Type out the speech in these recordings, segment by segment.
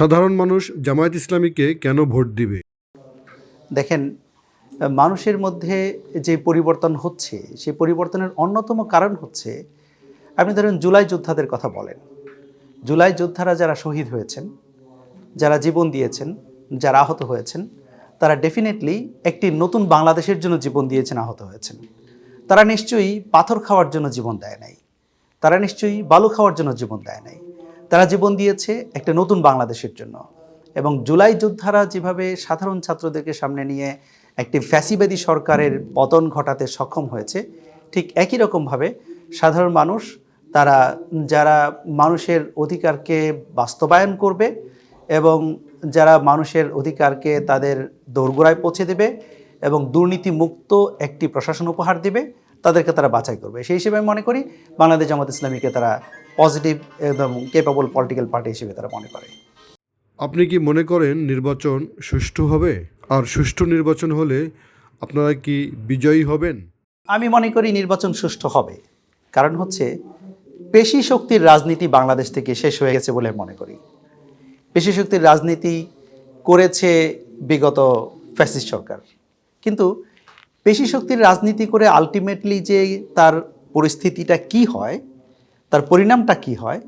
সাধারণ মানুষ জামায়াত ইসলামীকে কেন ভোট দিবে? দেখেন, মানুষের মধ্যে যে পরিবর্তন হচ্ছে সেই পরিবর্তনের অন্যতম কারণ হচ্ছে, আপনি ধরেন জুলাই যোদ্ধাদের কথা বলেন। জুলাই যোদ্ধারা যারা শহীদ হয়েছেন, যারা জীবন দিয়েছেন, যারা আহত হয়েছেন, তারা ডেফিনেটলি একটি নতুন বাংলাদেশের জন্য জীবন দিয়েছেন, আহত হয়েছেন। তারা নিশ্চয়ই পাথর খাওয়ার জন্য জীবন দেয় নাই, তারা নিশ্চয়ই বালু খাওয়ার জন্য জীবন দেয় নাই। তারা জীবন দিয়েছে একটা নতুন বাংলাদেশের জন্য। এবং জুলাই যোদ্ধারা যেভাবে সাধারণ ছাত্রদেরকে সামনে নিয়ে একটি ফ্যাসিবাদী সরকারের পতন ঘটাতে সক্ষম হয়েছে, ঠিক একই রকমভাবে সাধারণ মানুষ, তারা যারা মানুষের অধিকারকে বাস্তবায়ন করবে এবং যারা মানুষের অধিকারকে তাদের দোরগোড়ায় পৌঁছে দেবে এবং দুর্নীতিমুক্ত একটি প্রশাসন উপহার দেবে, তাদেরকে তারা বাছাই করবে। সেই হিসেবে আমি মনে করি বাংলাদেশ জামাত ইসলামীকে তারা পজিটিভ এবং কেপেবল পলিটিক্যাল পার্টি হিসেবে তারা মনে করে। আপনি কি মনে করেন নির্বাচন সুষ্ঠু হবে? আর সুষ্ঠু নির্বাচন হলে আপনারা কি বিজয়ী হবেন? আমি মনে করি নির্বাচন সুষ্ঠু হবে। কারণ হচ্ছে, পেশি শক্তির রাজনীতি বাংলাদেশ থেকে শেষ হয়ে গেছে বলে মনে করি। পেশি শক্তির রাজনীতি করেছে বিগত ফ্যাসিস্ট সরকার, কিন্তু পেশি শক্তির রাজনীতি করে আলটিমেটলি যে তার পরিস্থিতিটা কি হয়, তার পরিণামটা কি হয়,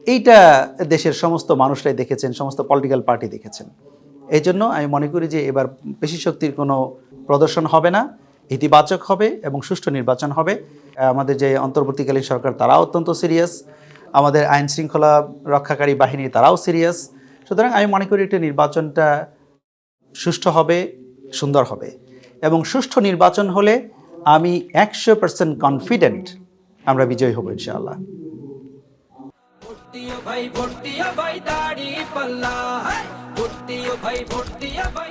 এইটা দেশের সমস্ত মানুষরাই দেখেছেন, সমস্ত পলিটিক্যাল পার্টি দেখেছেন। এই জন্য আমি মনে করি যে এবার পেশি শক্তির কোনো প্রদর্শন হবে না, ইতিবাচক হবে এবং সুষ্ঠু নির্বাচন হবে। আমাদের যে অন্তর্বর্তীকালীন সরকার, তারাও অত্যন্ত সিরিয়াস, আমাদের আইন শৃঙ্খলা রক্ষাকারী বাহিনী তারাও সিরিয়াস। সুতরাং আমি মনে করি এটা নির্বাচনটা সুষ্ঠু হবে, সুন্দর হবে। এবং সুষ্ঠু নির্বাচন হলে আমি 100% কনফিডেন্ট আমরা বিজয়ী হব ইনশাআল্লাহ। ভোট দিও ভাই দাড়ি পাল্লা, ভোট দিও ভাই